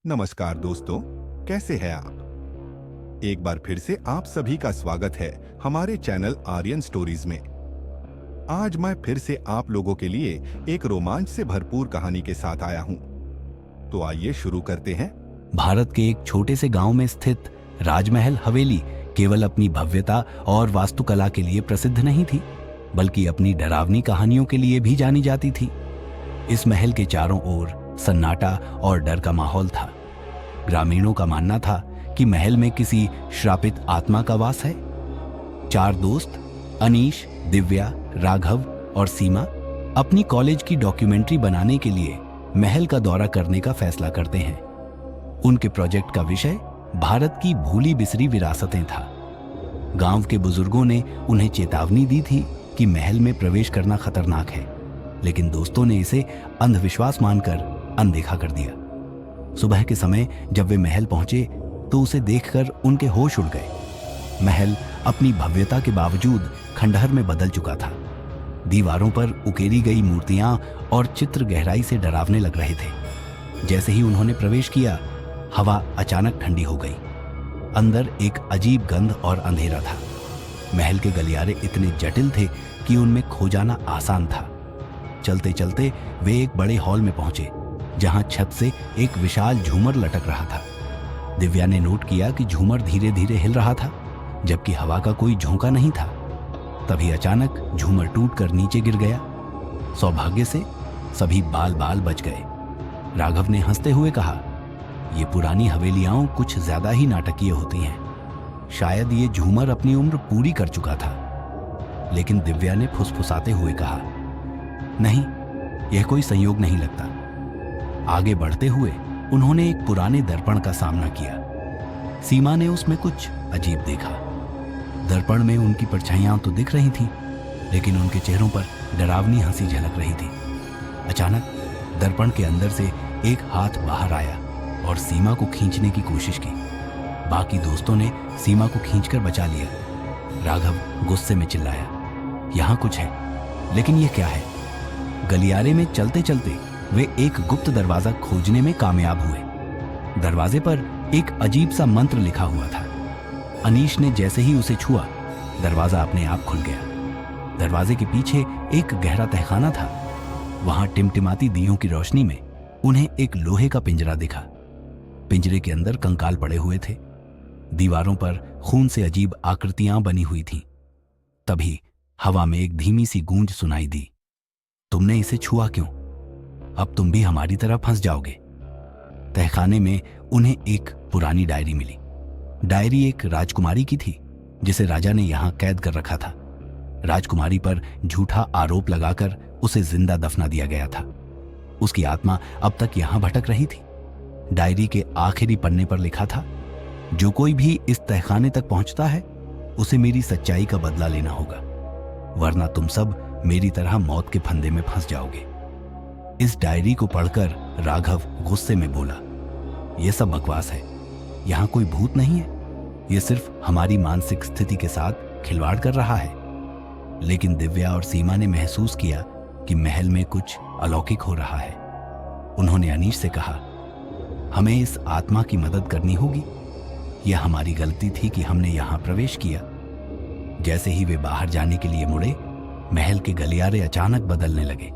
नमस्कार दोस्तों, कैसे हैं आप? एक बार फिर से आप सभी का स्वागत है हमारे चैनल आर्यन स्टोरीज में। आज मैं फिर से आप लोगों के लिए एक रोमांच से भरपूर कहानी के साथ आया हूं। तो आइए शुरू करते हैं। भारत के एक छोटे से गांव में स्थित राजमहल हवेली केवल अपनी भव्यता और वास्तुकला के लिए प्रसिद्ध नहीं थी, बल्कि अपनी डरावनी कहानियों के लिए भी जानी जाती थी। इस महल के चारों ओर सन्नाटा और डर का माहौल था। ग्रामीणों का मानना था कि महल में किसी श्रापित आत्मा का वास है। चार दोस्त अनीश, दिव्या, राघव और सीमा अपनी कॉलेज की डॉक्यूमेंट्री बनाने के लिए महल का दौरा करने का फैसला करते हैं। उनके प्रोजेक्ट का विषय भारत की भूली बिसरी विरासतें था। गांव के बुजुर्गों ने उन्हें चेतावनी दी थी कि महल में प्रवेश करना खतरनाक है, लेकिन दोस्तों ने इसे अंधविश्वास मानकर अनदेखा कर दिया। सुबह के समय जब वे महल पहुंचे तो उसे देखकर उनके होश उड़ गए। महल अपनी भव्यता के बावजूद खंडहर में बदल चुका था। दीवारों पर उकेरी गई मूर्तियां और चित्र गहराई से डरावने लग रहे थे। जैसे ही उन्होंने प्रवेश किया, हवा अचानक ठंडी हो गई। अंदर एक अजीब गंध और अंधेरा था। महल के गलियारे इतने जटिल थे कि उनमें खो जाना आसान था। चलते चलते वे एक बड़े हॉल में पहुंचे, जहां छत से एक विशाल झूमर लटक रहा था। दिव्या ने नोट किया कि झूमर धीरे धीरे हिल रहा था, जबकि हवा का कोई झोंका नहीं था। तभी अचानक झूमर टूटकर नीचे गिर गया। सौभाग्य से सभी बाल बाल बच गए। राघव ने हंसते हुए कहा, ये पुरानी हवेलियां कुछ ज्यादा ही नाटकीय होती हैं। शायद ये झूमर अपनी उम्र पूरी कर चुका था। लेकिन दिव्या ने फुसफुसाते हुए कहा, नहीं, यह कोई संयोग नहीं लगता। आगे बढ़ते हुए उन्होंने एक पुराने दर्पण का सामना किया। सीमा ने उसमें कुछ अजीब देखा। दर्पण में उनकी परछाइयां तो दिख रही थीं, लेकिन उनके चेहरों पर डरावनी हंसी झलक रही थी। अचानक दर्पण के अंदर से एक हाथ बाहर आया और सीमा को खींचने की कोशिश की। बाकी दोस्तों ने सीमा को खींचकर बचा लिया। राघव गुस्से में चिल्लाया, यहां कुछ है, लेकिन यह क्या है? गलियारे में चलते चलते वे एक गुप्त दरवाजा खोजने में कामयाब हुए। दरवाजे पर एक अजीब सा मंत्र लिखा हुआ था। अनीश ने जैसे ही उसे छुआ, दरवाजा अपने आप खुल गया। दरवाजे के पीछे एक गहरा तहखाना था। वहां टिमटिमाती दियों की रोशनी में उन्हें एक लोहे का पिंजरा दिखा। पिंजरे के अंदर कंकाल पड़े हुए थे। दीवारों पर खून से अजीब आकृतियां बनी हुई थीं। तभी हवा में एक धीमी सी गूंज सुनाई दी, तुमने इसे छुआ क्यों? अब तुम भी हमारी तरह फंस जाओगे। तहखाने में उन्हें एक पुरानी डायरी मिली। डायरी एक राजकुमारी की थी, जिसे राजा ने यहां कैद कर रखा था। राजकुमारी पर झूठा आरोप लगाकर उसे जिंदा दफना दिया गया था। उसकी आत्मा अब तक यहां भटक रही थी। डायरी के आखिरी पन्ने पर लिखा था, जो कोई भी इस तहखाने तक पहुंचता है, उसे मेरी सच्चाई का बदला लेना होगा, वरना तुम सब मेरी तरह मौत के फंदे में फंस जाओगे। इस डायरी को पढ़कर राघव गुस्से में बोला, यह सब बकवास है। यहां कोई भूत नहीं है। यह सिर्फ हमारी मानसिक स्थिति के साथ खिलवाड़ कर रहा है। लेकिन दिव्या और सीमा ने महसूस किया कि महल में कुछ अलौकिक हो रहा है। उन्होंने अनीश से कहा, हमें इस आत्मा की मदद करनी होगी। यह हमारी गलती थी कि हमने यहां प्रवेश किया। जैसे ही वे बाहर जाने के लिए मुड़े, महल के गलियारे अचानक बदलने लगे।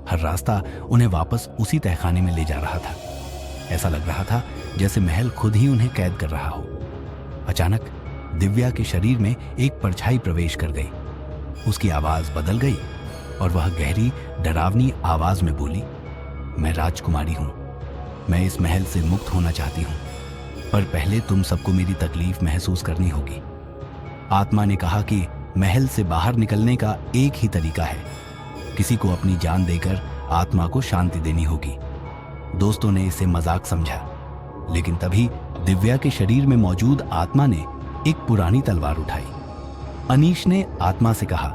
हर रास्ता उन्हें वापस उसी तहखाने में ले जा रहा था। ऐसा लग रहा था जैसे महल खुद ही उन्हें कैद कर रहा हो। अचानक दिव्या के शरीर में एक परछाई प्रवेश कर गई। उसकी आवाज बदल गई और वह गहरी डरावनी आवाज में बोली, मैं राजकुमारी हूं। मैं इस महल से मुक्त होना चाहती हूं, पर पहले तुम सबको मेरी तकलीफ महसूस करनी होगी। आत्मा ने कहा कि महल से बाहर निकलने का एक ही तरीका है, किसी को अपनी जान देकर आत्मा को शांति देनी होगी। दोस्तों ने इसे मजाक समझा, लेकिन तभी दिव्या के शरीर में मौजूद आत्मा ने एक पुरानी तलवार उठाई। अनीश ने आत्मा से कहा,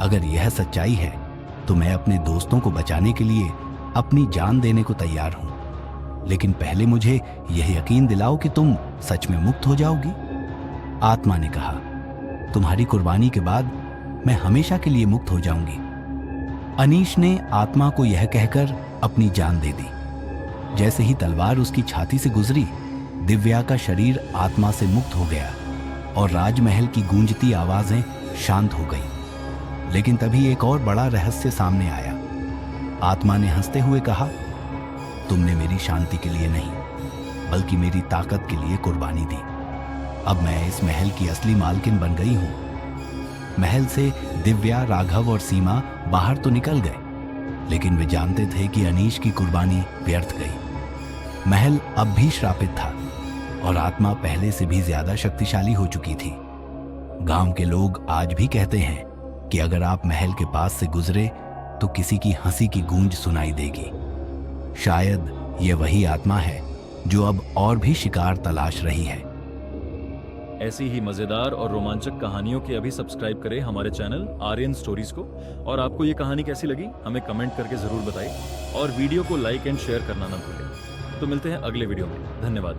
अगर यह सच्चाई है तो मैं अपने दोस्तों को बचाने के लिए अपनी जान देने को तैयार हूं, लेकिन पहले मुझे यह यकीन दिलाओ कि तुम सच में मुक्त हो जाओगी। आत्मा ने कहा, तुम्हारी कुर्बानी के बाद मैं हमेशा के लिए मुक्त हो जाऊंगी। अनीश ने आत्मा को यह कहकर अपनी जान दे दी। जैसे ही तलवार उसकी छाती से गुजरी, दिव्या का शरीर आत्मा से मुक्त हो गया और राजमहल की गूंजती आवाजें शांत हो गई। लेकिन तभी एक और बड़ा रहस्य सामने आया। आत्मा ने हंसते हुए कहा, तुमने मेरी शांति के लिए नहीं, बल्कि मेरी ताकत के लिए कुर्बानी दी। अब मैं इस महल की असली मालकिन बन गई हूं। महल से दिव्या, राघव और सीमा बाहर तो निकल गए, लेकिन वे जानते थे कि अनीश की कुर्बानी व्यर्थ गई। महल अब भी श्रापित था और आत्मा पहले से भी ज्यादा शक्तिशाली हो चुकी थी। गांव के लोग आज भी कहते हैं कि अगर आप महल के पास से गुजरे तो किसी की हंसी की गूंज सुनाई देगी। शायद ये वही आत्मा है जो अब और भी शिकार तलाश रही है। ऐसी ही मजेदार और रोमांचक कहानियों के अभी सब्सक्राइब करें हमारे चैनल आर्यन स्टोरीज को। और आपको ये कहानी कैसी लगी हमें कमेंट करके जरूर बताइए और वीडियो को लाइक एंड शेयर करना ना भूलें। तो मिलते हैं अगले वीडियो में। धन्यवाद।